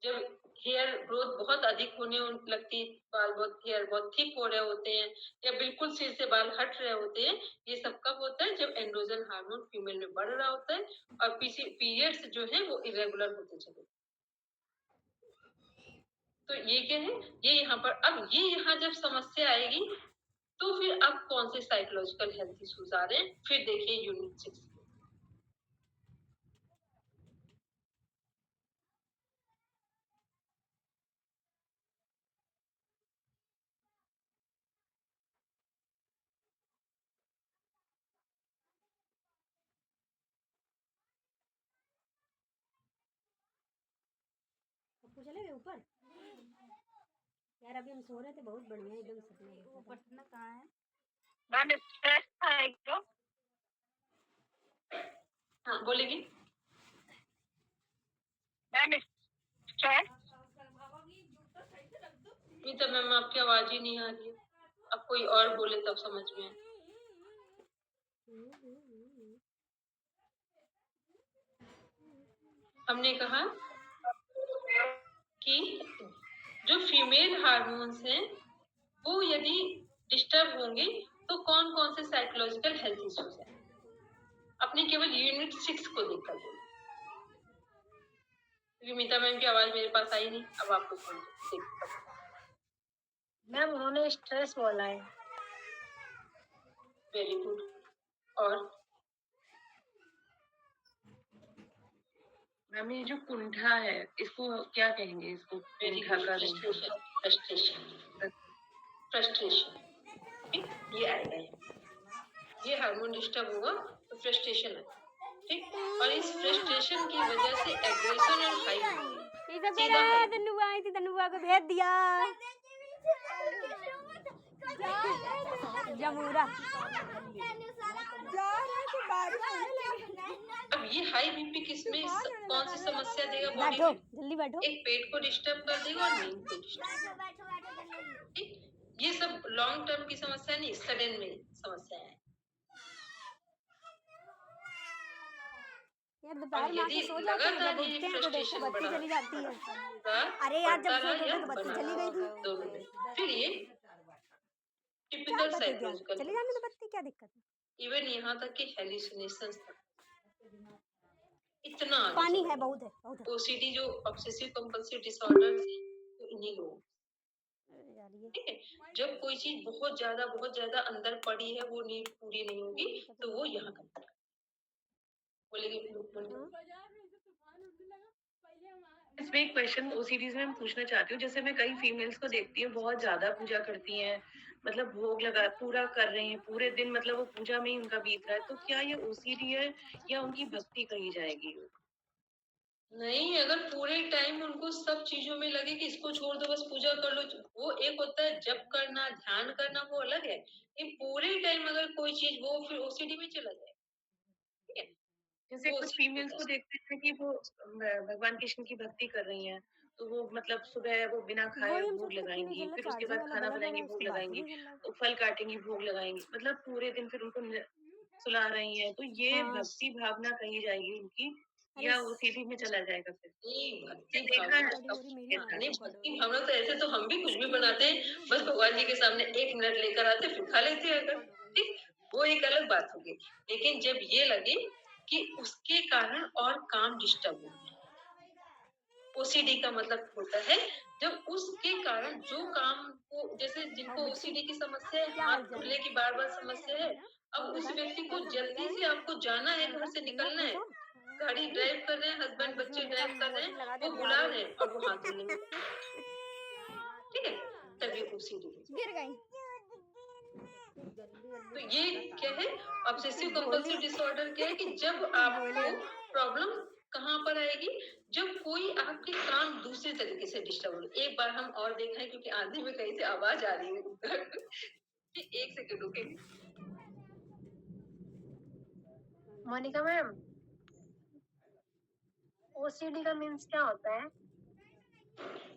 जब हेयर ग्रोथ बहुत अधिक होने लगती, बाल बहुत, हेयर बहुत थिक हो रहे होते हैं या बिल्कुल सिर से बाल हट रहे होते हैं, ये सब कब होता है, जब एंड्रोजन हार्मोन फीमेल में बढ़ रहा होता है और पीरियड्स जो है वो इरेगुलर होते चले। तो ये क्या है, ये यहाँ पर, अब ये यहाँ जब समस्या आएगी तो फिर अब कौन से साइकोलॉजिकल हेल्थ इश्यूज आ रहे हैं, फिर देखिए यूनिट 6। चले गए ऊपर यार, अभी हम सो रहे थे, बहुत बढ़िया एकदम सपना देखा था। पटना कहाँ है? मैम स्ट्रेस था एकदम। हाँ बोलेगी। Ma'am stress. मीता मैम आपकी आवाज ही नहीं आ रही है, अब कोई और बोले तब समझ में आए। हमने कहा कि जो फीमेल हार्मोन्स हैं वो यदि डिस्टर्ब होंगे तो कौन कौन से साइकोलॉजिकल हेल्थ इश्यूज हैं। अपने केवल यूनिट 6 को देखकर बोलो, क्योंकि मीता मैम की आवाज मेरे पास आई नहीं, अब आपको देख। मैम उन्होंने स्ट्रेस बोला है। Very good. और मैम ये जो कुंठा है इसको क्या कहेंगे? इसको वेरी कुंठा गुड। का फ्रस्ट्रेशन ये आएगा, ये हार्मोन डिस्टर्ब होगा तो फ्रस्ट्रेशन है, ठीक। और इस फ्रस्ट्रेशन की वजह से एग्रेशन और हाई तनुआ को भेज दिया जमूरा। अब ये हाई बीपी किसमें कौन सी समस्या देगा बॉडी बैठो, में? जल्दी बैठो। एक पेट को डिस्टर्ब कर देगा और नींद को डिस्टर्ब, ठीक। ये सब लॉन्ग टर्म की समस्या नहीं, सडन में समस्या है। यार दोपहर में आके सो जाते हैं, जब उठते हैं तो देखते बत्ती चली जाती है। अरे यार जब सो गए तो बत्ती चली गई थी। फिर ये क्या टिपिकल बत्ती क्या साइकोलॉजिकल, चली जाने तो बत्ती क्या दिक्कत है? इवन यहाँ तक कि हेलुसिनेशंस तक इतना पानी है, बहुत है, बहुत है। ओसीडी जो ऑब्सेसिव कंपल्सिव डिसऑर्डर है तो इन्हीं लोगों, ठीक है। जब कोई चीज बहुत ज्यादा अंदर पड़ी है, वो नीड पूरी नहीं होगी तो वो यहाँ करता है। बोलेगी इसमें एक क्वेश्चन ओसीडी में मैं पूछना चाहती हूँ। जैसे मैं कई फीमेल्स को देखती हूँ बहुत ज्यादा पूजा करती हैं, मतलब भोग लगा पूरा कर रही हैं पूरे दिन, मतलब वो पूजा में ही उनका बीत रहा है, तो क्या ये ओसीडी है या उनकी भक्ति कही जाएगी? नहीं, अगर पूरे टाइम उनको सब चीजों में लगे कि इसको छोड़ दो बस पूजा कर लो, वो एक होता है जप करना, ध्यान करना, वो अलग है। ये पूरे टाइम अगर कोई चीज वो फिर ओसीडी में चला जाए, ठीक है। जैसे कुछ फीमेल्स को देखते हैं कि वो भगवान कृष्ण की भक्ति कर रही हैं, तो वो मतलब सुबह वो बिना खाए भोग लगाएंगी, फिर उसके बाद खाना बनाएंगी, भोग लगाएंगी, तो फल काटेंगी, भोग लगाएंगी, मतलब पूरे दिन फिर उनको सुला रही हैं, तो ये भक्ति भावना कही जाएगी उनकी या ओसीडी में चला जाएगा? फिर भक्ति भावना तो ऐसे तो हम भी कुछ भी बनाते हैं, बस भगवान जी के सामने 1 मिनट लेकर आते फिर खा लेते हैं अगर, ठीक, वो एक अलग बात होगी। लेकिन जब ये लगे कि उसके कारण और काम डिस्टर्ब हो, ओसीडी का मतलब होता है जब उसके कारण जो काम को, जैसे जिनको ओसीडी की समस्या है, हाथ धुलने की बार-बार समस्या है, अब उस व्यक्ति को जल्दी से आपको जाना है, घर से निकलना है, गाड़ी ड्राइव कर रहे हैं, हस्बैंड बच्चे ड्राइव कर रहे हैं, वो बुला रहे हैं और वो हाथ धुलने में, ठीक है, तभी ओसीडी गिर गई। तो ये क्या है, ऑब्सेसिव कंपल्सिव डिसऑर्डर क्या है कि जब आपको प्रॉब्लम कहाँ पर आएगी, जब कोई आपके काम दूसरे तरीके से डिस्टर्ब हो। एक बार हम और देखा है, क्योंकि आधे में कहीं से आवाज आ रही है। एक सेकंड रुके। मोनिका मैम, ओसीडी का मीन्स क्या होता है?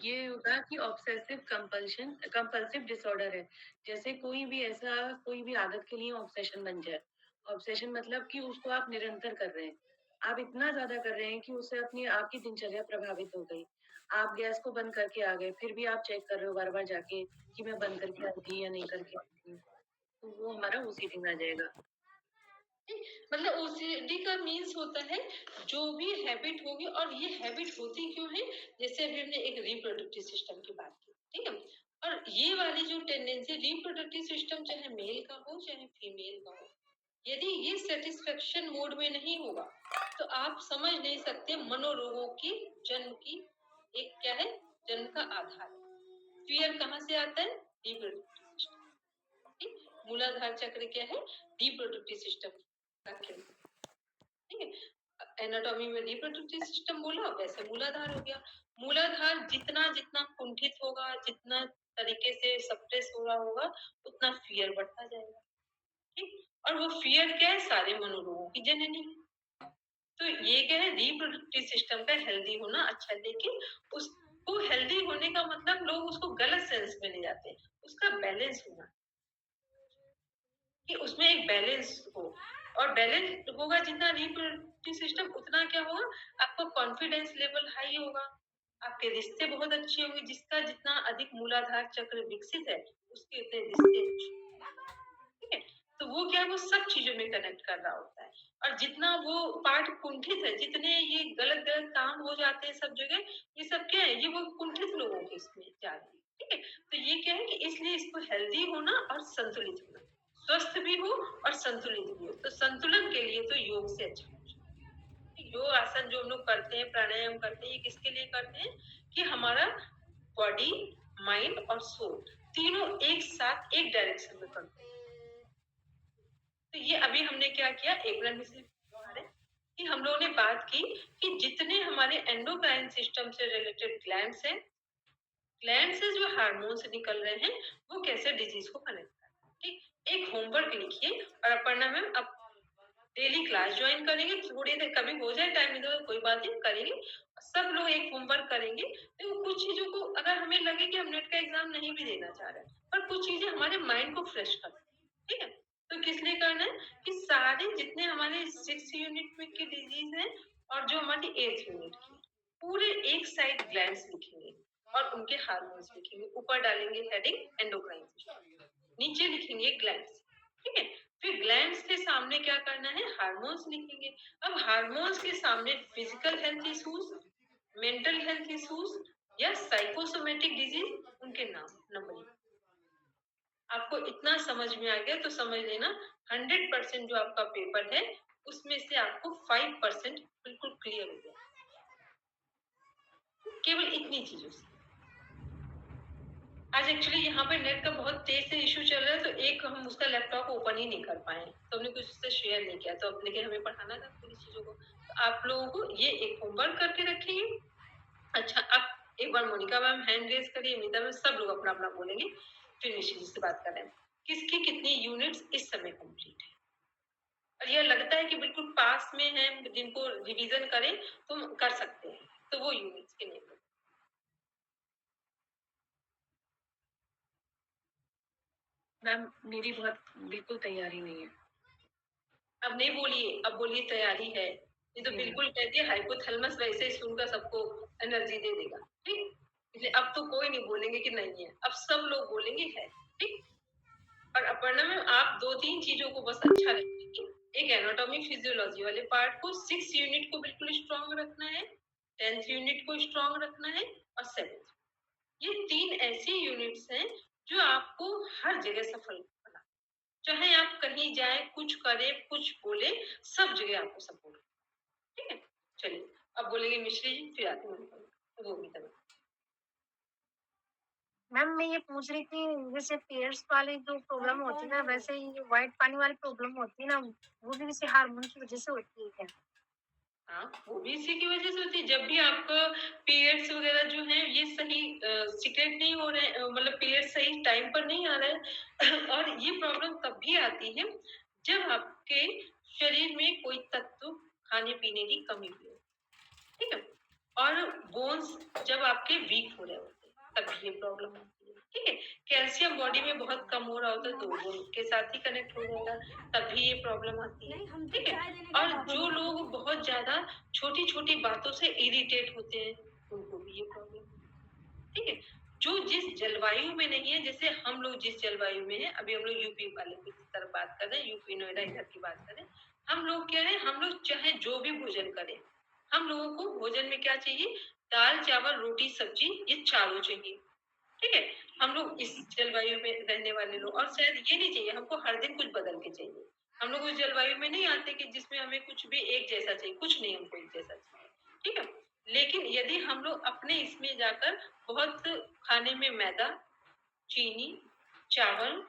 ये होगा कि ऑब्सेसिव कंपल्सिव डिसऑर्डर है। जैसे कोई भी आदत के लिए ऑब्सेशन बन जाए। ऑब्सेशन मतलब कि उसको आप निरंतर कर रहे हैं, आप इतना ज्यादा कर रहे हैं कि उससे अपनी आपकी दिनचर्या प्रभावित हो गई। आप गैस को बंद करके आ गए, फिर भी आप चेक कर रहे हो बार बार जाके कि मैं बंद करके आई थी या नहीं करके आई थी, तो वो हमारा ओसीडी में आ जाएगा। मतलब ओसीडी का मीन्स होता है जो भी हैबिट होगी, और ये हैबिट होती क्यों है, जैसे अभी हमने एक रिप्रोडक्टिव सिस्टम की बात की, ठीक है, और ये वाली जो टेंडेंसी रिप्रोडक्टिव सिस्टम चाहे मेल का हो चाहे फीमेल का हो, यदि ये सेटिस्फेक्शन मोड में नहीं होगा तो आप समझ नहीं सकते मनोरोगों की जन्म की एक क्या है, जन्म का आधार। फियर कहाँ से आता है, रिप्रोडक्टिव सिस्टम। मूलाधार चक्र क्या है, रिप्रोडक्टिव सिस्टम का केंद्र, ठीक है। एनाटॉमी में रिप्रोडक्टिव सिस्टम बोला, वैसे मूलाधार हो गया। मूलाधार जितना जितना कुंठित होगा, जितना तरीके से सप्रेस हो रहा होगा, उतना फियर बढ़ता जाएगा। ठीक, और वो फियर क्या है, सारे मनोरोगों की जननी है। तो ये क्या है, रिप्रोडक्टिव सिस्टम का हेल्दी होना अच्छा है, लेकिन उसको हेल्दी होने का मतलब लोग उसको गलत सेंस में ले जाते हैं। उसका बैलेंस होना, कि उसमें एक बैलेंस हो, और बैलेंस होगा जितना रिप्रोडक्टिव सिस्टम, उतना क्या होगा, आपका कॉन्फिडेंस लेवल हाई होगा, आपके रिश्ते बहुत अच्छे होंगे। जिसका जितना अधिक मूलाधार चक्र विकसित है, उसके उतने रिश्ते अच्छे। ठीक है, तो वो क्या है, वो सब चीजों में कनेक्ट कर रहा होता है। और जितना वो पार्ट कुंठित है, जितने ये गलत गलत काम हो जाते हैं सब जगह, ये सब क्या है, ये वो कुंठित लोगों के इसमें जा रही है। ठीक है, तो ये क्या है कि इसलिए इसको हेल्दी होना और संतुलित होना, स्वस्थ भी हो और संतुलित भी हो। तो संतुलन के लिए तो योग से अच्छा कुछ नहीं। योग आसन जो हम लोग करते हैं, प्राणायाम करते हैं, ये किसके लिए करते हैं, कि हमारा बॉडी, माइंड और सोल तीनों एक साथ एक डायरेक्शन में करते हैं। तो ये अभी हमने क्या किया, एक मिनट में से कि हम लोगों ने बात की कि जितने हमारे एंडोक्राइन सिस्टम से रिलेटेड ग्लैंड्स हैं, ग्लैंड से जो हार्मोन्स निकल रहे हैं, वो कैसे डिजीज को कनेक्ट करते हैं। ठीक, एक होमवर्क लिखिए, और अपर्णा मैम अब डेली क्लास ज्वाइन करेंगे, थोड़ी देर कभी हो जाए टाइम इधर कोई बात नहीं, करेंगे सब लोग, एक होमवर्क करेंगे। तो कुछ चीजों को अगर हमें लगे कि हम नेट का एग्जाम नहीं भी देना चाह रहे हैं, पर कुछ चीजें हमारे माइंड को फ्रेश करती हैं। ठीक है, तो किस लिए करना है, कि सारे जितने हमारे 6 यूनिट में की डिजीज है, और जो हमारी 8th यूनिट की, पूरे एक साइड ग्लैंड्स लिखेंगे और उनके हार्मोन्स लिखेंगे, ऊपर डालेंगे हेडिंग एंडोक्राइन सिस्टम, नीचे लिखेंगे ग्लैंड्स। ठीक है, फिर ग्लैंड्स के सामने क्या करना है, हार्मोन्स लिखेंगे। अब हार्मोन्स के सामने physical health issues, mental health issues या साइकोसोमेटिक डिजीज, उनके नाम नंबर। आपको इतना समझ में आ गया तो समझ लेना 100% जो आपका पेपर है, उसमें से आपको 5% बिल्कुल क्लियर हो गया, केवल इतनी चीजों से। आज एक्चुअली यहाँ पे नेट का बहुत तेज से इशू चल रहा है, तो एक हम उसका लैपटॉप ओपन ही नहीं कर पाए, तो हमने कुछ उससे शेयर नहीं किया। तो अब लेकिन हमें पढ़ाना था पूरी चीजों को, तो आप लोगों को ये एक होमवर्क करके रखेंगे। अच्छा, अब एक बार मोनिका मैम हैंड रेज करिए, मीता मैम, सब लोग अपना अपना बोलेंगे, फिर निशि जी से बात करें। किसकी कितनी यूनिट्स इस समय कंप्लीट है, और यह लगता है कि बिल्कुल पास में है, जिनको रिवीजन करें तो कर सकते हैं, तो वो यूनिट्स के नेम। मैम मेरी बहुत बिल्कुल तैयारी नहीं है। अब नहीं बोलिए, अब बोलिए तैयारी है। ये तो बिल्कुल कह दिया, हाइपोथैलेमस वैसे ही सुनकर सबको एनर्जी दे देगा। ठीक, इसलिए अब तो कोई नहीं बोलेंगे कि नहीं है, अब सब लोग बोलेंगे है। ठीक, और अपर्णा में आप 2-3 चीजों को बस अच्छा रखेंगे। एक एनाटॉमी फिजियोलॉजी वाले पार्ट को 6 यूनिट को बिल्कुल स्ट्रांग रखना है, 10th यूनिट को स्ट्रांग रखना है, और 7th। ये 3 ऐसी यूनिट्स हैं जो आपको हर जगह सफल बना, चाहे आप कहीं जाए, कुछ करे, कुछ बोले, सब जगह आपको सपोर्ट। ठीक है, चलिए अब बोलेंगे मिश्री जी, फिर आते हैं वो भी तब। मैम मैं ये पूछ रही थी, जैसे पीरियड्स वाली जो प्रॉब्लम होती है ना, वैसे ही व्हाइट पानी वाली प्रॉब्लम होती है ना, वो भी किसी हार्मोन की वजह से होती है क्या? हाँ, वो भी इसी की वजह से होती है। जब भी आपका पीरियड्स वगैरह जो है, ये सही सीक्रेट नहीं हो रहे, मतलब पीरियड सही टाइम पर नहीं आ रहा है और ये प्रॉब्लम तब भी आती है जब आपके शरीर में कोई तत्व खाने पीने की कमी हुई हो। ठीक है, और बोन्स जब आपके वीक हो रहे होते हैं, तब भी ये प्रॉब्लम आती है। ठीक है, कैल्शियम बॉडी में बहुत कम हो रहा होता है, तो बोन के साथ ही कनेक्ट हो जाएगा, तब भी ये प्रॉब्लम आती है। ठीक है, और जो लोग बहुत ज्यादा छोटी छोटी बातों से इरिटेट होते हैं, उनको भी ये प्रॉब्लम। ठीक है, जो जिस जलवायु में नहीं है, जैसे हम लोग जिस जलवायु में है, अभी हम लोग यूपी वाले की तरफ बात कर रहे हैं, यूपी नोएडा इधर की बात करें, हम लोग क्या है, हम लोग चाहे जो भी भोजन करें, हम लोगों को भोजन में क्या चाहिए, दाल चावल रोटी सब्जी, ये चारों चाहिए। ठीक है, हम लोग इस जलवायु में रहने वाले लोग, और शायद ये नहीं चाहिए हमको हर दिन कुछ बदल के चाहिए। हम लोग उस जलवायु में नहीं आते कि जिसमें हमें कुछ भी एक जैसा चाहिए, कुछ नहीं हमको एक जैसा चाहिए। ठीक है, लेकिन यदि हम लोग अपने इसमें जाकर बहुत खाने में मैदा, चीनी, चावल,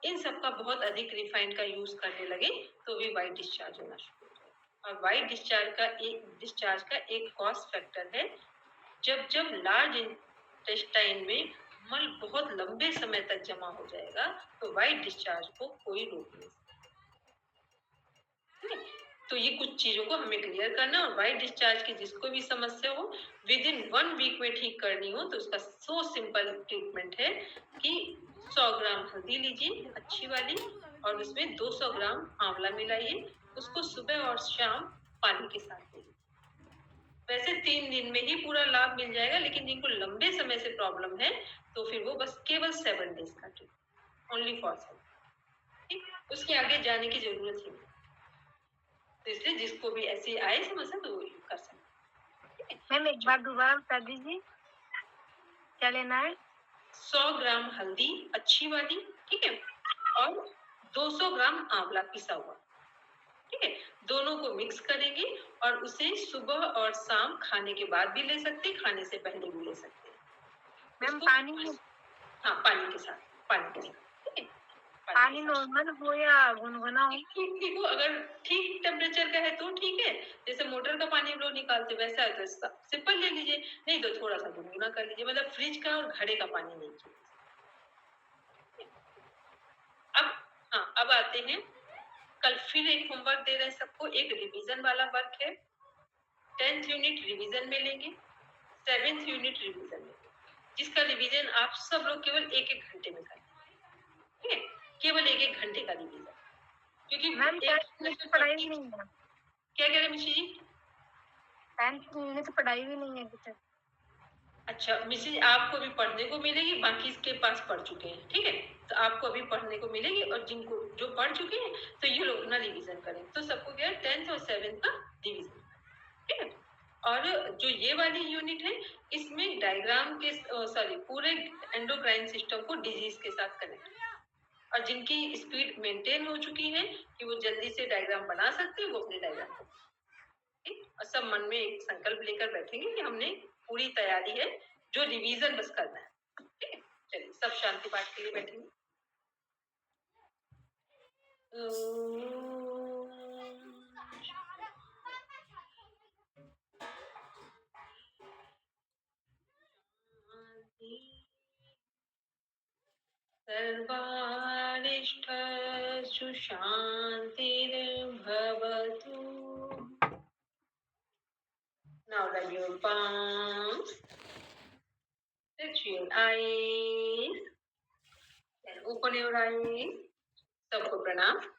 इन सब का बहुत अधिक रिफाइंड का यूज करने लगे, तो भी वाइट डिस्चार्ज होना शुरू हो जाएगा। और वाइट डिस्चार्ज का एक कॉज फैक्टर है। जब लार्ज इंटेस्टाइन में मल बहुत लंबे समय तक जमा हो जाएगा तो वाइट डिस्चार्ज को कोई रोक नहीं सकता। तो ये कुछ चीजों को हमें क्लियर करना, और वाइट डिस्चार्ज की जिसको भी समस्या हो विद इन 1 वीक में ठीक करनी हो तो उसका सो सिंपल ट्रीटमेंट है कि 100 ग्राम हल्दी लीजिए अच्छी वाली, और उसमें 200 ग्राम आंवला मिलाइए, उसको सुबह और शाम पानी के साथ लीजिए। वैसे 3 दिन में ही पूरा लाभ मिल जाएगा, लेकिन जिनको लंबे समय से प्रॉब्लम है तो फिर वो बस केवल 7 डेज का ट्रीटमेंट, ओनली फॉर 7, ठीक, उसके आगे जाने की जरूरत ही नहीं। तो इसलिए जिसको भी ऐसी आए समस्या तो वो कर सकते हैं। मैम एक बार दोबारा बता दीजिए क्या लेना है। 100 ग्राम हल्दी अच्छी वाली, ठीक है, और 200 ग्राम आंवला पिसा हुआ, ठीक है, दोनों को मिक्स करेंगे और उसे सुबह और शाम खाने के बाद भी ले सकते हैं, खाने से पहले भी ले सकते हैं। मैम उसको- पानी में हाँ पानी के साथ, ठीक है, पानी नॉर्मल हो या गुनगुना हो। ठीक हो, अगर ठीक टेम्परेचर का है तो ठीक है, जैसे मोटर का पानी हम लोग निकालते वैसा है तो सिंपल ले लीजिए, नहीं तो थोड़ा सा गुनगुना कर लीजिए, मतलब फ्रिज का और घड़े का पानी नहीं चाहिए। अब आते हैं, कल फिर एक होमवर्क दे रहे हैं सबको, एक रिवीजन वाला वर्क है। 10th यूनिट रिवीजन में लेंगे, 7th यूनिट रिवीजन में, जिसका रिवीजन आप सब लोग केवल 1-1 घंटे में करें, ठीक है, केवल 1-1 घंटे का रिवीजन, क्योंकि मैम पढ़ाई भी नहीं है। क्या कह रहे मिशी जी? 10th यूनिट तो पढ़ाई भी नहीं है अभी तक। अच्छा मिसेज, आपको भी पढ़ने को मिलेगी, बाकी इसके पास पढ़ चुके हैं, ठीक है, तो आपको अभी पढ़ने को मिलेगी, और जिनको जो पढ़ चुके हैं तो ये लोग ना रिवीजन करें, तो सबको क्या है 10th और 7th का रिवीजन, ठीक है। और जो ये वाली यूनिट है इसमें डायग्राम के पूरे एंडोक्राइन सिस्टम को डिजीज के साथ कनेक्ट, और जिनकी स्पीड मेंटेन हो चुकी है कि वो जल्दी से डायग्राम बना सकते हैं वो अपने डायग्राम को, ठीक, और सब मन में एक संकल्प लेकर बैठेंगे कि हमने पूरी तैयारी है, जो रिवीजन बस करना है, ठीक है। चलिए सब शांति पाठ के लिए बैठेंगे। सर्वारिष्टसु शान्तिर्भवतु। Now rub your palms, stretch your eyes, and open your eyes. सबको प्रणाम।